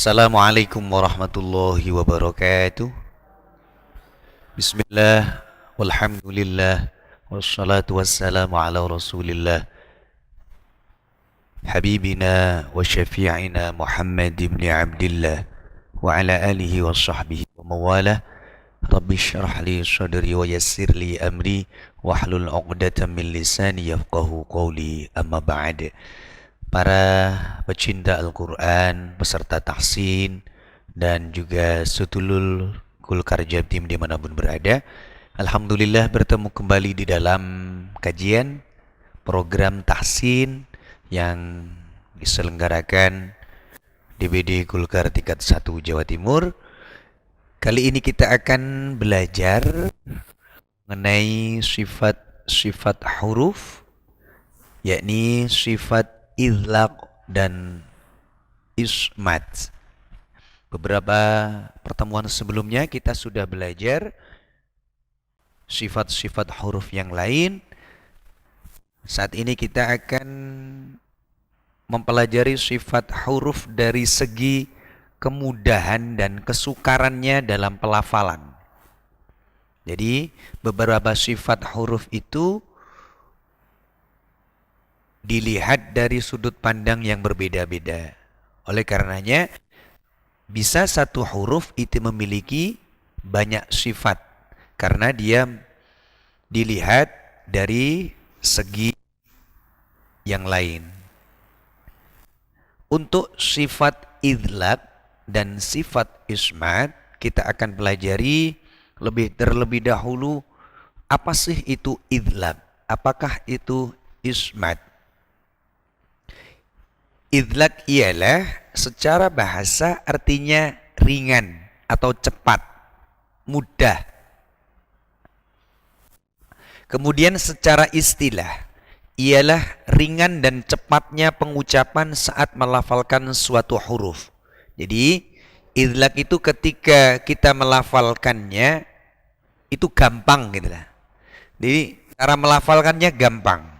Assalamualaikum warahmatullahi wabarakatuh. Bismillah, walhamdulillah, wassalatu wassalamu ala rasulillah, habibina wa syafi'ina Muhammad ibn Abdillah, wa ala alihi wa sahbihi wa mawalah. Rabbi syrah li sadri wa yassir li amri, wahlul 'uqdatam min lisani yafqahu qawli, amma ba'd. Para pecinta Al-Quran, peserta tahsin, dan juga setulul Kulkar Jatim dimanapun berada, Alhamdulillah bertemu kembali di dalam kajian program tahsin yang diselenggarakan DBD Kulkar tingkat 1 Jawa Timur. Kali ini kita akan belajar mengenai sifat-sifat huruf, yakni sifat idlaq dan ismat. Beberapa pertemuan sebelumnya kita sudah belajar sifat-sifat huruf yang lain. Saat ini kita akan mempelajari sifat huruf dari segi kemudahan dan kesukarannya dalam pelafalan. Jadi beberapa sifat huruf itu dilihat dari sudut pandang yang berbeda-beda. Oleh karenanya, bisa satu huruf itu memiliki banyak sifat karena dia dilihat dari segi yang lain. Untuk sifat idlaq dan sifat ismat, kita akan pelajari terlebih dahulu apa sih itu idlaq, apakah itu ismat. Idlaq ialah secara bahasa artinya ringan atau cepat, mudah. Kemudian secara istilah ialah ringan dan cepatnya pengucapan saat melafalkan suatu huruf. Jadi idlaq itu ketika kita melafalkannya itu gampang gitu lah. Jadi cara melafalkannya gampang.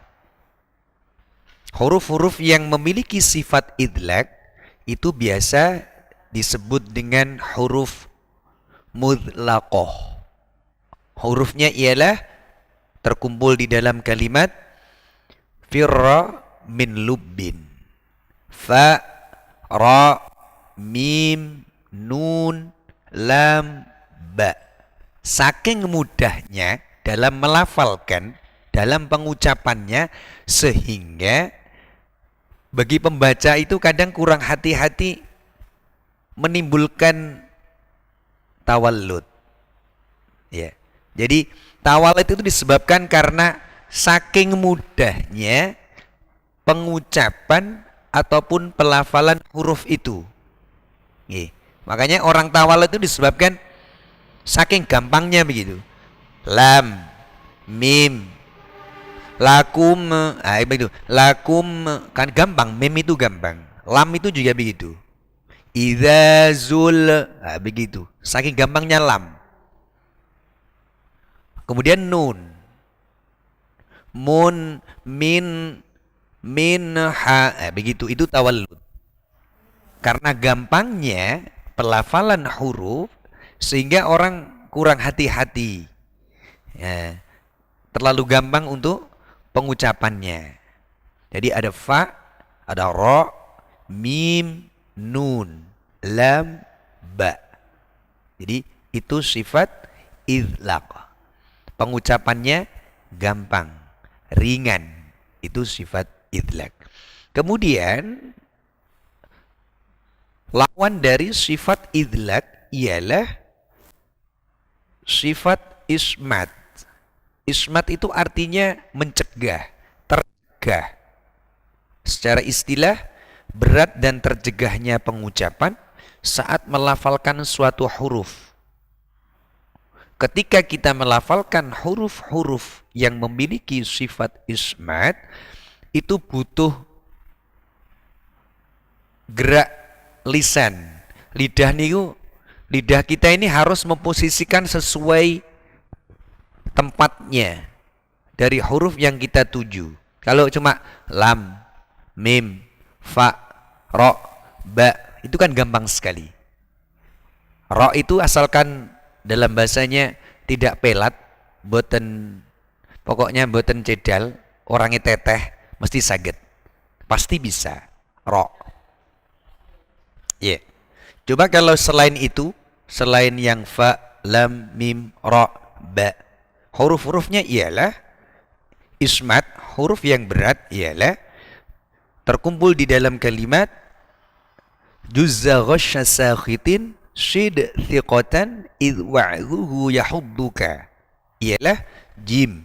Huruf-huruf yang memiliki sifat idlaq itu biasa disebut dengan huruf mudlaqah. Hurufnya ialah terkumpul di dalam kalimat firra min lubbin. Fa, ra, mim, nun, lam, ba. Saking mudahnya dalam melafalkan, dalam pengucapannya, sehingga bagi pembaca itu kadang kurang hati-hati menimbulkan tawallud. Ya. Jadi tawallud itu disebabkan karena saking mudahnya pengucapan ataupun pelafalan huruf itu. Ya. Makanya orang tawallud itu disebabkan saking gampangnya begitu. Lam, mim, lakum, begitu. Lakum kan gampang, mim itu gampang. Lam itu juga begitu. Idza zul, begitu. Saking gampangnya lam. Kemudian nun. Mun, min, ha, begitu. Itu tawallud. Karena gampangnya pelafalan huruf sehingga orang kurang hati-hati. Ya, terlalu gampang untuk pengucapannya. Jadi ada fa, ada ra, mim, nun, lam, ba. Jadi itu sifat idlaq. Pengucapannya gampang, ringan. Itu sifat idlaq. Kemudian lawan dari sifat idlaq ialah sifat ismat. Ismat itu artinya mencegah, tercegah. Secara istilah, berat dan tercegahnya pengucapan saat melafalkan suatu huruf. Ketika kita melafalkan huruf-huruf yang memiliki sifat ismat, itu butuh gerak lisan. Lidah kita ini harus memposisikan sesuai tempatnya dari huruf yang kita tuju. Kalau cuma lam, mim, fa, ra, ba, itu kan gampang sekali. Ro itu asalkan dalam bahasanya tidak pelat, boten pokoknya boten cedal, orangnya teteh, mesti saged. Pasti bisa. Ro. Ya. Yeah. Coba kalau selain itu, selain yang fa, lam, mim, ro, ba, huruf-hurufnya ialah ismat, huruf yang berat ialah terkumpul di dalam kalimat juzza ghasya sakhitin shid thiqatan idh wa'dhuhu yahudduka, ialah jim,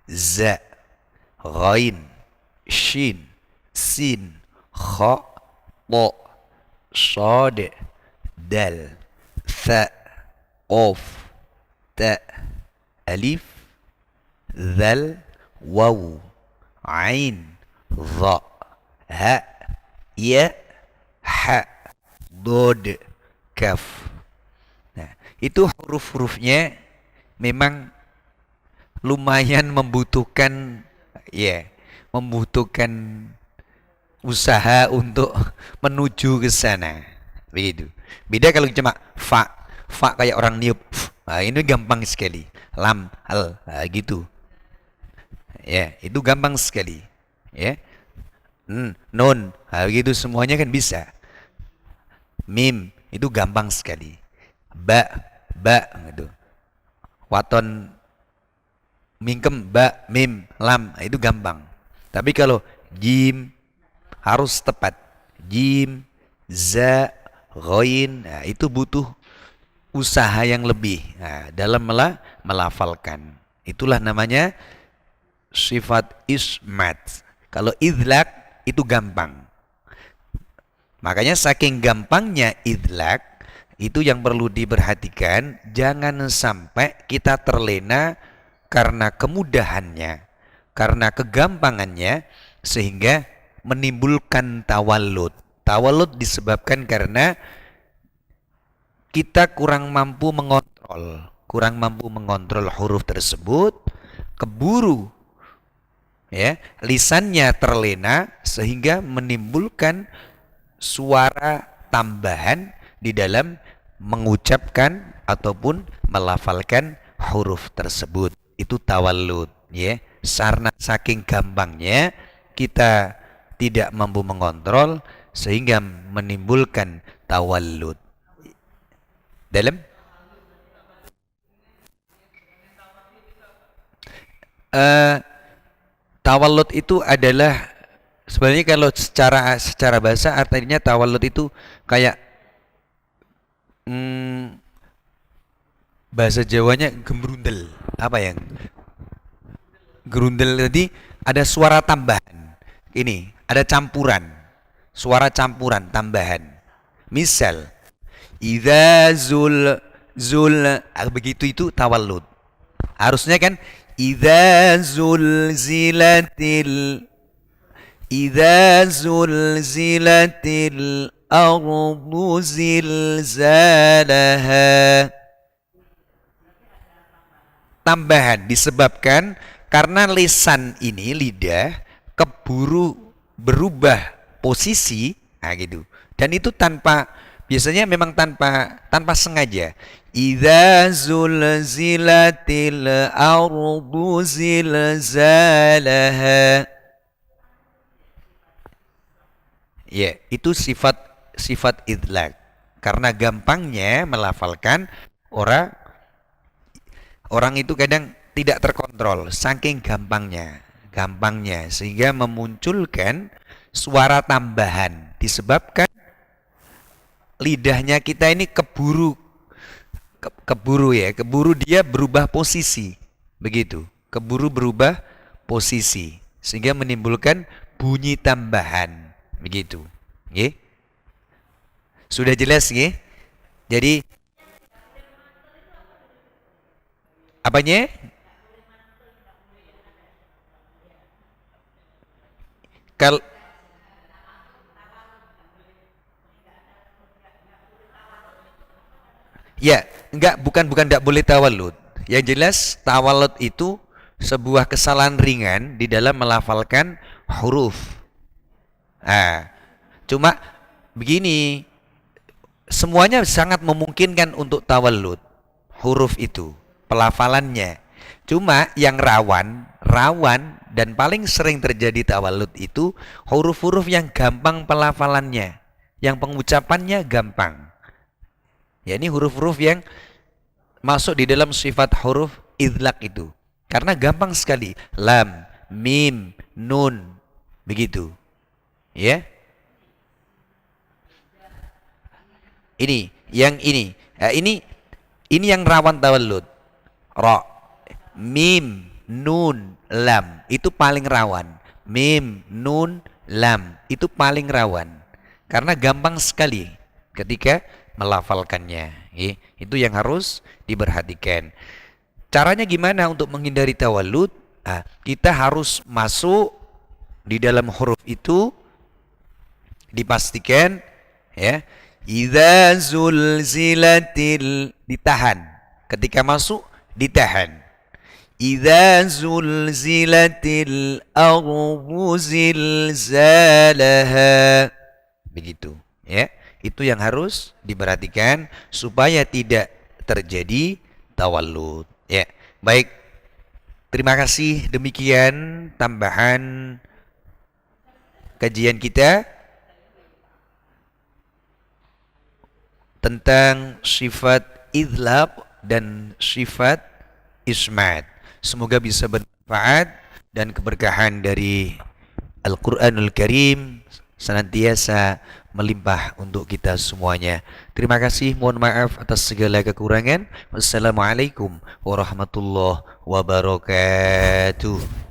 za, ghain, shin, sin, kha, ta, shad, dal, tha, qaf, ta, alif, zal, waw, ain, dha, ha, ya, ha, dod, kaf. Nah, itu huruf-hurufnya memang lumayan membutuhkan membutuhkan usaha untuk menuju ke sana. Begitu. Beda kalau cuma fa, fa kayak orang niup. Nah, ini gampang sekali. Lam, al, gitu. Ya, itu gampang sekali. Ya. Nun, gitu semuanya kan bisa. Mim itu gampang sekali. Ba gitu. Waton mingkem ba mim lam itu gampang. Tapi kalau jim harus tepat. Jim, za, ghain, nah, itu butuh usaha yang lebih dalam melafalkan. Itulah namanya sifat ismat. Kalau idlak itu gampang. Makanya saking gampangnya idlak, itu yang perlu diperhatikan, jangan sampai kita terlena karena kemudahannya, karena kegampangannya, sehingga menimbulkan tawallud. Tawallud disebabkan karena kita kurang mampu mengontrol huruf tersebut, keburu lisannya terlena sehingga menimbulkan suara tambahan di dalam mengucapkan ataupun melafalkan huruf tersebut. Itu tawallud, Karena saking gampangnya kita tidak mampu mengontrol sehingga menimbulkan tawallud. Dalam tawallud itu adalah sebenarnya kalau secara bahasa artinya tawallud itu kayak bahasa Jawanya gembrundel. Apa yang gerundel tadi ada suara tambahan. Ini ada campuran. Suara campuran tambahan. Misal idza begitu itu tawallud. Harusnya kan idza zulzilatil ardu zilzalaha. Tambahan disebabkan karena lisan ini, lidah, keburu berubah posisi, gitu. Dan itu biasanya memang tanpa sengaja. Idza zulzilatil ardu zilzalaha. Ya, itu sifat idlaq. Karena gampangnya melafalkan, orang itu kadang tidak terkontrol saking gampangnya sehingga memunculkan suara tambahan disebabkan lidahnya kita ini keburu dia berubah posisi, begitu, keburu berubah posisi sehingga menimbulkan bunyi tambahan, begitu. Sudah jelas, Jadi apanya? Bukan tidak boleh tawallud. Yang jelas tawallud itu sebuah kesalahan ringan di dalam melafalkan huruf. Cuma begini, semuanya sangat memungkinkan untuk tawallud huruf itu, pelafalannya. Cuma yang rawan dan paling sering terjadi tawallud itu huruf-huruf yang gampang pelafalannya, yang pengucapannya gampang. Ya, ini huruf-huruf yang masuk di dalam sifat huruf idlaq itu. Karena gampang sekali. Lam, mim, nun, begitu. Ya. Ini, yang ini. Ini yang rawan tawallud. Ra, mim, nun, lam itu paling rawan. Mim, nun, lam itu paling rawan. Karena gampang sekali ketika melafalkannya. Itu yang harus diperhatikan. Caranya gimana untuk menghindari tawallud? Kita harus masuk di dalam huruf itu, dipastikan ya. Idza zulzilatil, ditahan. Ketika masuk ditahan. Idza zulzilatil ardu zilzalaha. Begitu, ya. Itu yang harus diperhatikan supaya tidak terjadi tawallud, ya. Baik. Terima kasih, demikian tambahan kajian kita tentang sifat idlaq dan sifat ismat. Semoga bisa bermanfaat dan keberkahan dari Al-Quranul Karim senantiasa melimpah untuk kita semuanya. Terima kasih, mohon maaf atas segala kekurangan. Wassalamualaikum warahmatullahi wabarakatuh.